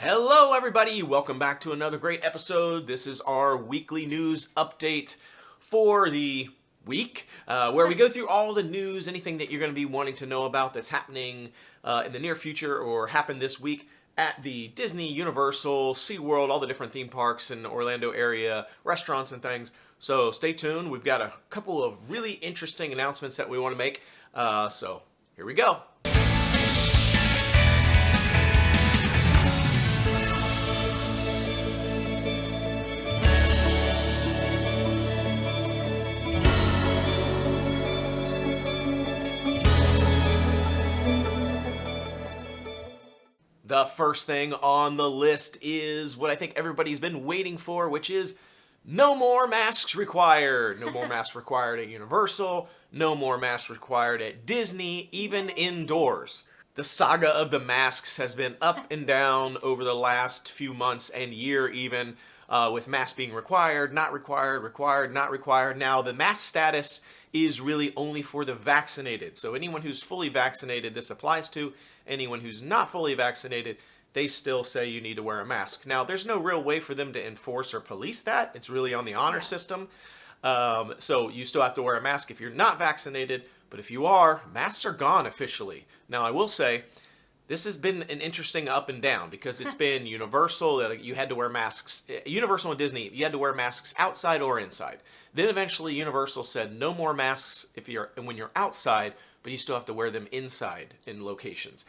Hello everybody, welcome back to another great episode. This is our weekly news update for the week, where we go through all the news, anything that you're going to be wanting to know about that's happening in the near future or happened this week at the Disney, Universal, Seaworld, all the different theme parks in the Orlando area, restaurants and things. So stay tuned. We've got a couple of really interesting announcements that we want to make. So here we go. The first thing on the list is what I think everybody's been waiting for, which is no more masks required. No more masks required at Universal. No more masks required at Disney, even indoors. The saga of the masks has been up and down over the last few months and year even, with masks being required, not required, required, not required. Now, the mask status is really only for the vaccinated. So anyone who's fully vaccinated, this applies to. Anyone who's not fully vaccinated, they still say you need to wear a mask. Now, there's no real way for them to enforce or police that. It's really on the honor system. So you still have to wear a mask if you're not vaccinated, but if you are, masks are gone officially. Now, I will say, this has been an interesting up and down because it's been Universal, you had to wear masks. Universal and Disney, you had to wear masks outside or inside. Then eventually Universal said no more masks when you're outside, but you still have to wear them inside in locations.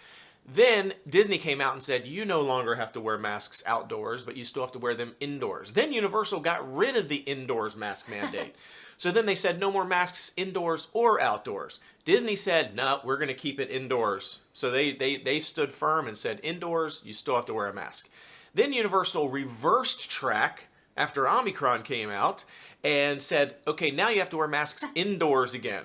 Then Disney came out and said you no longer have to wear masks outdoors, but you still have to wear them indoors. Then Universal got rid of the indoors mask mandate. So then they said no more masks indoors or outdoors. Disney said, no, we're going to keep it indoors. So they stood firm and said indoors, you still have to wear a mask. Then Universal reversed track after Omicron came out and said, okay, now you have to wear masks indoors again.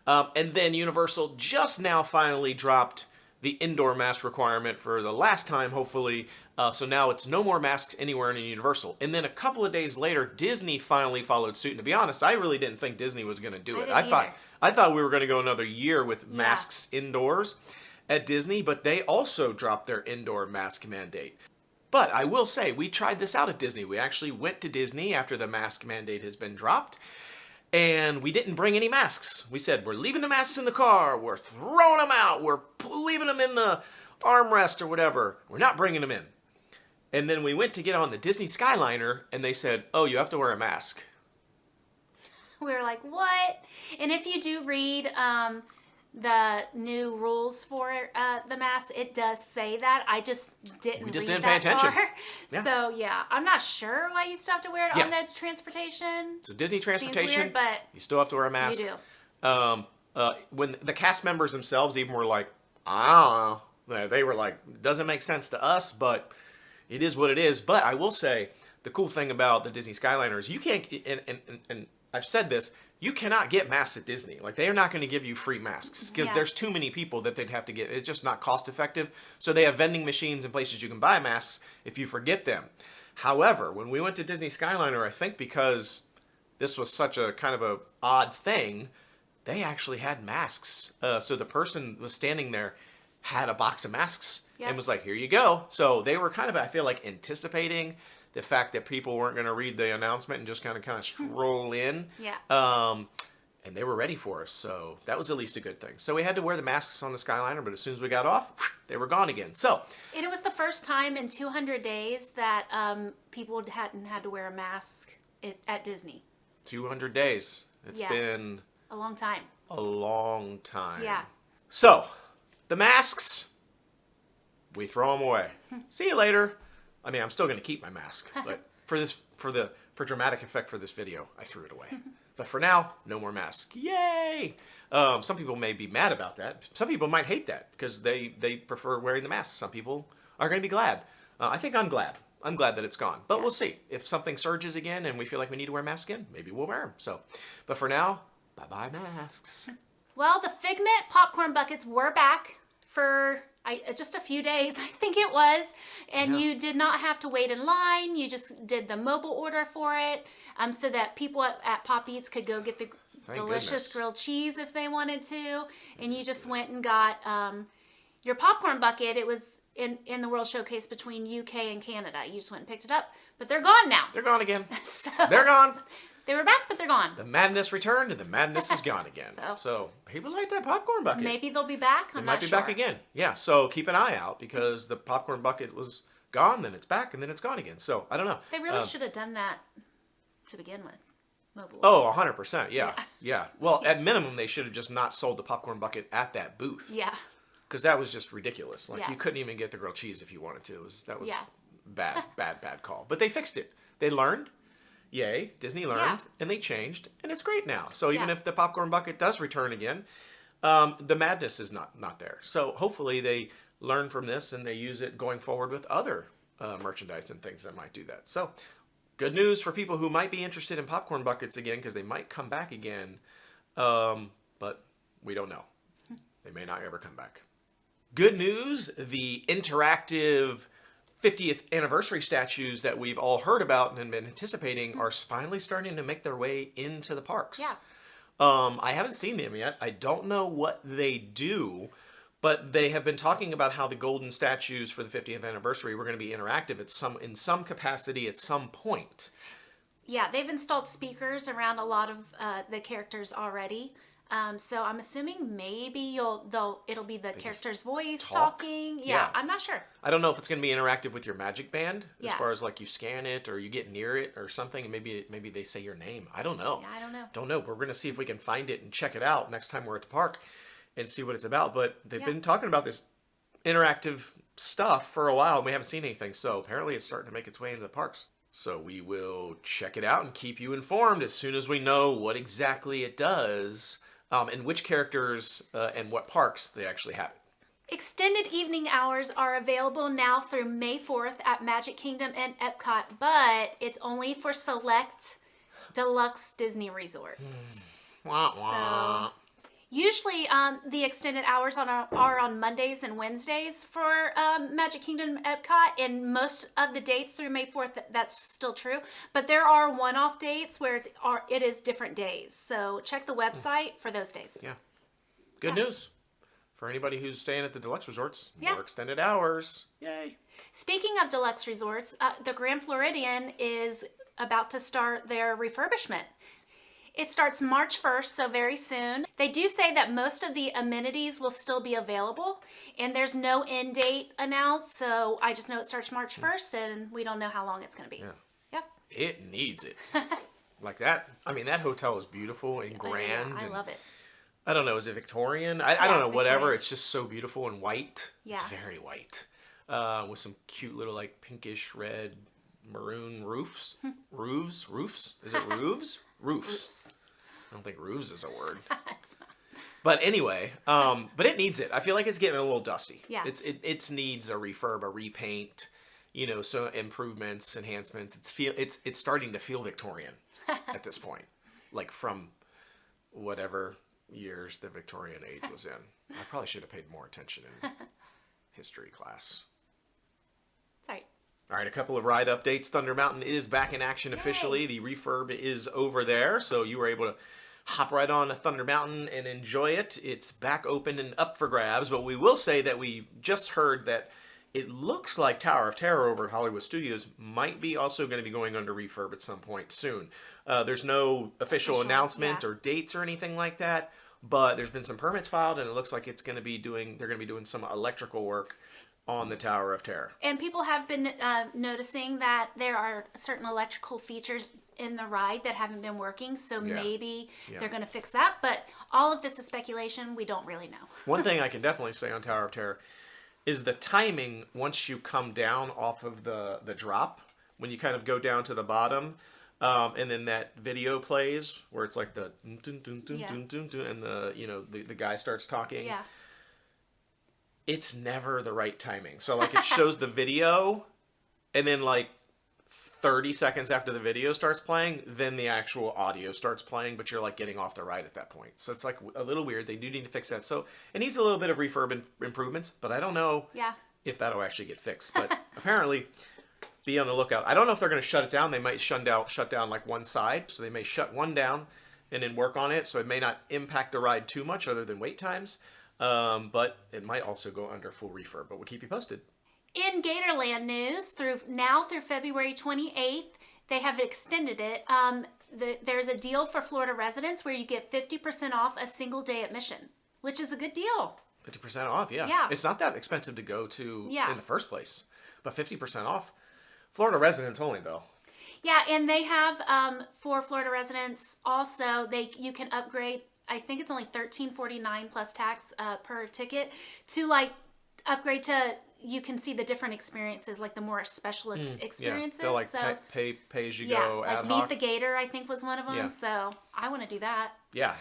And then Universal just now finally dropped the indoor mask requirement for the last time, hopefully. So now it's no more masks anywhere in Universal. And then a couple of days later, Disney finally followed suit. And to be honest, I really didn't think Disney was going to do it. I thought we were going to go another year with masks indoors at Disney, but they also dropped their indoor mask mandate. But I will say, we tried this out at Disney. We actually went to Disney after the mask mandate has been dropped. And we didn't bring any masks. We said, we're leaving the masks in the car. We're throwing them out. We're leaving them in the armrest or whatever. We're not bringing them in. And then we went to get on the Disney Skyliner, and they said, oh, you have to wear a mask. We were like, what? And if you do read the new rules for the mask, it does say that. I just didn't read didn't that pay attention. Yeah. So, yeah, I'm not sure why you still have to wear it on the transportation. So Disney transportation, seems weird, but you still have to wear a mask. You do. When the cast members themselves even were like, I don't know. They were like, doesn't make sense to us, but it is what it is. But I will say, the cool thing about the Disney Skyliner is you can't, and I've said this, you cannot get masks at Disney. Like, they are not going to give you free masks because there's too many people that they'd have to get. It's just not cost effective. So they have vending machines and places you can buy masks if you forget them. However, when we went to Disney Skyliner, I think because this was such a kind of a odd thing, they actually had masks. So the person was standing there, had a box of masks and was like, here you go. So they were kind of, I feel like, anticipating the fact that people weren't going to read the announcement and just kind of stroll in. And they were ready for us. So that was at least a good thing. So we had to wear the masks on the Skyliner, but as soon as we got off, they were gone again. So, and it was the first time in 200 days that people hadn't had to wear a mask at Disney. 200 days. It's been a long time. A long time. Yeah. So, the masks, we throw them away. See you later. I mean, I'm still going to keep my mask, but for dramatic effect for this video, I threw it away. But for now, no more masks. Yay! Some people may be mad about that. Some people might hate that because they prefer wearing the mask. Some people are going to be glad. I think I'm glad. I'm glad that it's gone. But we'll see. If something surges again and we feel like we need to wear masks again, maybe we'll wear them. So, but for now, bye-bye masks. Well, the Figment popcorn buckets were back for just a few days, I think it was, and you did not have to wait in line. You just did the mobile order for it, so that people at Pop Eats could go get the delicious grilled cheese if they wanted to, and you just went and got your popcorn bucket. It in the World Showcase between UK and Canada. You just went and picked it up, but they're gone now. They're gone again. So They're gone. they were back, but they're gone. The madness returned, and the madness is gone again. So people like that popcorn bucket. Maybe they'll be back. They I'm might not be sure. back again. Yeah. So keep an eye out because the popcorn bucket was gone, then it's back, and then it's gone again. So I don't know. They really should have done that to begin with. Mobile. Oh, 100%. Yeah. Well, at minimum, they should have just not sold the popcorn bucket at that booth. Yeah. Because that was just ridiculous. Like Yeah. you couldn't even get the grilled cheese if you wanted to. That was Yeah. bad call. But they fixed it. They learned. Yay, Disney learned, and they changed, and it's great now. So even if the popcorn bucket does return again, the madness is not there. So hopefully they learn from this and they use it going forward with other merchandise and things that might do that. So good news for people who might be interested in popcorn buckets again because they might come back again, but we don't know. They may not ever come back. Good news, the interactive 50th anniversary statues that we've all heard about and been anticipating are finally starting to make their way into the parks. Yeah. I haven't seen them yet. I don't know what they do, but they have been talking about how the golden statues for the 50th anniversary were going to be interactive in some capacity at some point. Yeah, they've installed speakers around a lot of the characters already. So I'm assuming maybe it'll be the character's voice talking. Yeah, I'm not sure. I don't know if it's going to be interactive with your magic band as Yeah. far as like you scan it or you get near it or something, and maybe they say your name. I don't know. Yeah, I don't know. Don't know. We're going to see if we can find it and check it out next time we're at the park and see what it's about. But they've been talking about this interactive stuff for a while and we haven't seen anything. So apparently it's starting to make its way into the parks. So we will check it out and keep you informed as soon as we know what exactly it does. And which characters and what parks they actually have it. Extended evening hours are available now through May 4th at Magic Kingdom and Epcot, but it's only for select deluxe Disney resorts. Wah, wah. So usually the extended hours are on Mondays and Wednesdays for Magic Kingdom and Epcot, and most of the dates through May 4th, that's still true. But there are one-off dates where it is different days. So check the website for those days. Yeah. Good news. For anybody who's staying at the deluxe resorts, Yeah. more extended hours. Yay. Speaking of deluxe resorts, the Grand Floridian is about to start their refurbishment. It starts March 1st, so very soon. They do say that most of the amenities will still be available, and there's no end date announced, so I just know it starts March 1st, and we don't know how long it's going to be. Yeah. Yep. It needs it. Like that. I mean, that hotel is beautiful and grand. I and love it. I don't know. Is it Victorian? I don't know. Whatever. Victorian. It's just so beautiful and white. Yeah. It's very white. With some cute little like pinkish red maroon roofs. Roofs? Is it roofs? Roofs. I don't think roofs is a word. It's not. But anyway, but it needs it. I feel like it's getting a little dusty. Yeah. It needs a refurb, a repaint, so improvements, enhancements. It's starting to feel Victorian at this point. Like from whatever years the Victorian age was in. I probably should have paid more attention in history class. Sorry. All right, a couple of ride updates. Thunder Mountain is back in action officially. The refurb is over there, so you were able to hop right on to Thunder Mountain and enjoy it. It's back open and up for grabs, but we will say that we just heard that it looks like Tower of Terror over at Hollywood Studios might be also going to be going under refurb at some point soon. There's no official announcement or dates or anything like that, but there's been some permits filed, and it looks like they're going to be doing some electrical work on the Tower of Terror. And people have been noticing that there are certain electrical features in the ride that haven't been working, so maybe they're going to fix that. But all of this is speculation. We don't really know. One thing I can definitely say on Tower of Terror is the timing once you come down off of the drop, when you kind of go down to the bottom, and then that video plays where it's like the dun, dun, dun, dun, dun, dun, and the guy starts talking. Yeah. It's never the right timing. So like it shows the video, and then like 30 seconds after the video starts playing, then the actual audio starts playing, but you're like getting off the ride at that point. So it's like a little weird. They do need to fix that. So it needs a little bit of refurb improvements, but I don't know if that'll actually get fixed. But apparently, be on the lookout. I don't know if they're going to shut it down. They might shut down like one side. So they may shut one down and then work on it. So it may not impact the ride too much other than wait times. But it might also go under full refurb, but we'll keep you posted. In Gatorland news, through February 28th, they have extended it. There's a deal for Florida residents where you get 50% off a single day admission, which is a good deal. 50% off, yeah. Yeah. It's not that expensive to go to Yeah. in the first place, but 50% off. Florida residents only, though. Yeah, and they have for Florida residents also you can upgrade. I think it's only $13.49 plus tax per ticket to like upgrade to. You can see the different experiences, like the more special experiences. Yeah, they'll like so pay as you yeah, go. like ad Meet hoc. the Gator, I think was one of them. Yeah. So I want to do that. Yeah,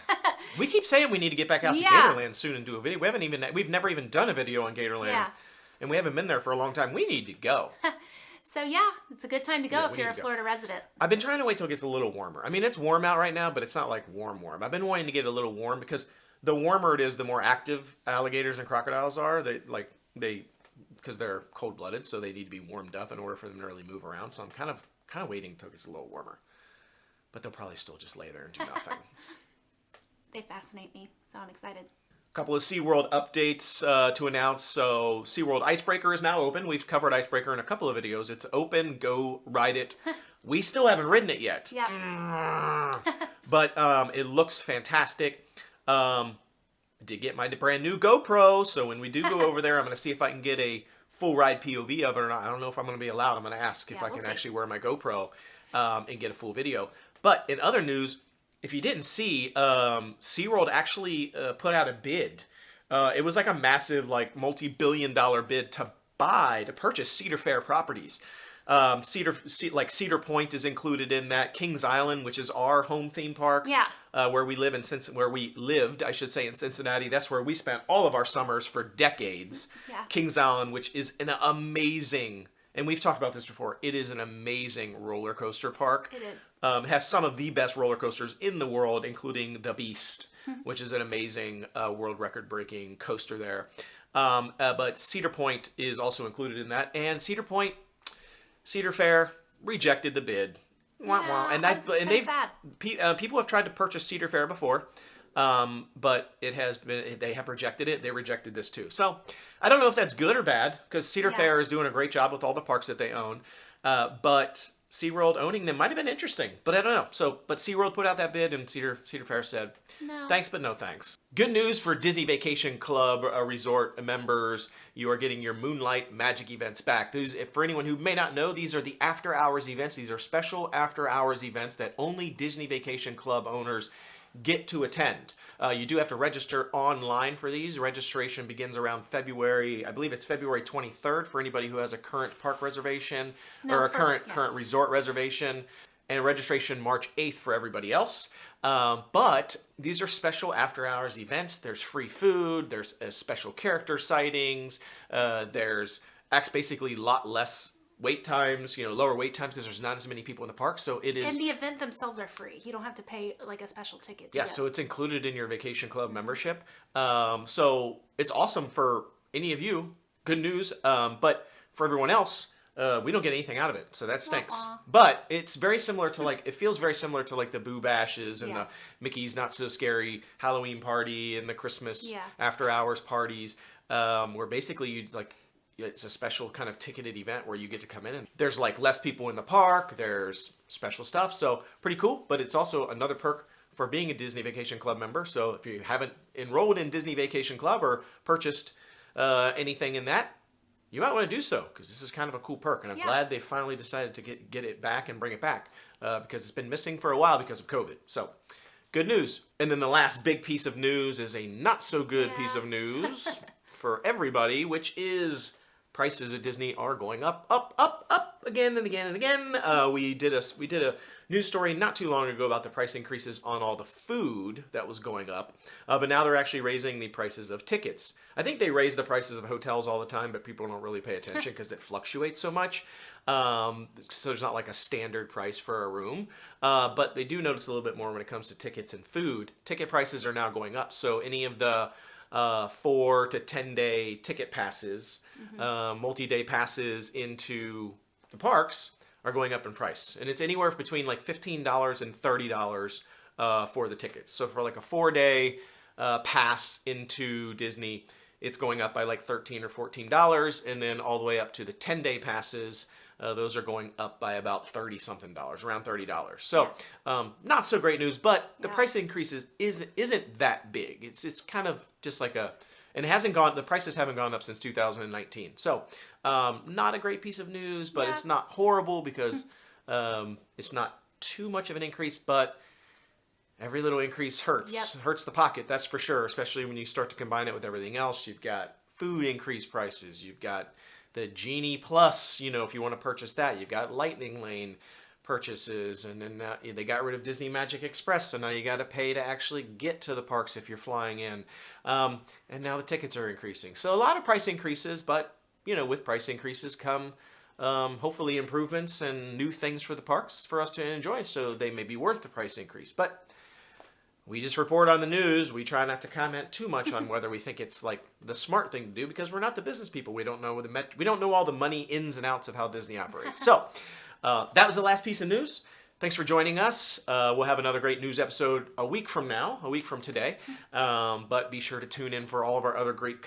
we keep saying we need to get back out to Yeah. Gatorland soon and do a video. We've never even done a video on Gatorland, Yeah. and we haven't been there for a long time. We need to go. So yeah, it's a good time to go Yeah, if we you're need a to go. Florida resident. I've been trying to wait till it gets a little warmer. I mean, it's warm out right now, but it's not like warm. I've been wanting to get a little warm because the warmer it is, the more active alligators and crocodiles are. Because they're cold-blooded, so they need to be warmed up in order for them to really move around. So I'm kind of waiting till it gets a little warmer. But they'll probably still just lay there and do nothing. They fascinate me, so I'm excited. Couple of SeaWorld updates to announce. So SeaWorld Icebreaker is now open. We've covered Icebreaker in a couple of videos. It's open. Go ride it. We still haven't ridden it yet. Yeah. But it looks fantastic. Did get my brand new GoPro, so when we do go over there, I'm going to see if I can get a full ride POV of it or not. I don't know if I'm going to be allowed. I'm going to ask if I can actually wear my GoPro and get a full video. But in other news, if you didn't see, SeaWorld actually put out a bid. It was like a massive, like multi-billion-dollar bid to purchase Cedar Fair properties. Cedar Point is included in that. Kings Island, which is our home theme park, Yeah. where we lived, I should say, in Cincinnati. That's where we spent all of our summers for decades. Yeah. Kings Island, which is an amazing, and we've talked about this before, it is an amazing roller coaster park. It is. It has some of the best roller coasters in the world, including the Beast, which is an amazing world record-breaking coaster there. But Cedar Point is also included in that, and Cedar Fair rejected the bid. Wah, wah. And sad. People have tried to purchase Cedar Fair before, but they have rejected it. They rejected this too. So I don't know if that's good or bad because Cedar Fair is doing a great job with all the parks that they own. But SeaWorld owning them might have been interesting, but I don't know. But SeaWorld put out that bid, and Cedar Fair said, No. thanks, but no thanks. Good news for Disney Vacation Club resort members. You are getting your Moonlight Magic events back. For anyone who may not know, these are the after-hours events. These are special after-hours events that only Disney Vacation Club owners get to attend. You do have to register online for these. Registration begins around February, I believe it's February 23rd for anybody who has a current park reservation or a current resort reservation, and registration March 8th for everybody else. But these are special after-hours events. There's free food. There's special character sightings. There's basically a lot less wait times, lower wait times because there's not as many people in the park. So it is. And the event themselves are free. You don't have to pay like a special ticket. Yeah, so it's included in your vacation club membership. So it's awesome for any of you. Good news. But for everyone else, we don't get anything out of it. So that stinks. But it's very similar to it feels very similar to like the Boo Bashes and the Mickey's Not So Scary Halloween party and the Christmas after hours parties, where basically it's a special kind of ticketed event where you get to come in and there's like less people in the park. There's special stuff. So pretty cool. But it's also another perk for being a Disney Vacation Club member. So if you haven't enrolled in Disney Vacation Club or purchased anything in that, you might want to do so because this is kind of a cool perk. And I'm glad they finally decided to get it back and bring it back because it's been missing for a while because of COVID. So good news. And then the last big piece of news is a not so good piece of news for everybody, which is prices at Disney are going up again and again and again. We did a news story not too long ago about the price increases on all the food that was going up, but now they're actually raising the prices of tickets. I think they raise the prices of hotels all the time, but people don't really pay attention because it fluctuates so much. So there's not like a standard price for a room, but they do notice a little bit more when it comes to tickets and food. Ticket prices are now going up, so any of the 4 to 10 day ticket passes, multi-day passes into the parks are going up in price. And it's anywhere between like $15 and $30 for the tickets. So for like a 4-day pass into Disney, it's going up by like $13 or $14, and then all the way up to the 10-day passes. Those are going up by about $30-something, around $30. So, not so great news, but the price increases isn't that big. It's kind of just like and the prices haven't gone up since 2019. So, not a great piece of news, but it's not horrible because it's not too much of an increase, but every little increase hurts the pocket, that's for sure, especially when you start to combine it with everything else. You've got food increase prices, you've got the Genie Plus, if you want to purchase that, you've got Lightning Lane purchases, and then they got rid of Disney Magic Express, so now you got to pay to actually get to the parks if you're flying in, and now the tickets are increasing. So a lot of price increases, but with price increases come hopefully improvements and new things for the parks for us to enjoy, so they may be worth the price increase. But we just report on the news. We try not to comment too much on whether we think it's like the smart thing to do, because we're not the business people. We don't know we don't know all the money ins and outs of how Disney operates. So that was the last piece of news. Thanks for joining us. We'll have another great news episode a week from today. But be sure to tune in for all of our other great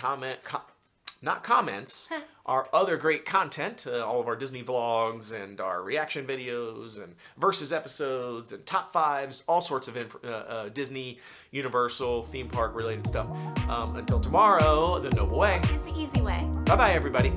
our other great content, all of our Disney vlogs and our reaction videos and versus episodes and top fives, all sorts of Disney, Universal, theme park related stuff. Until tomorrow, the Noble Way is the easy way. Bye-bye, everybody.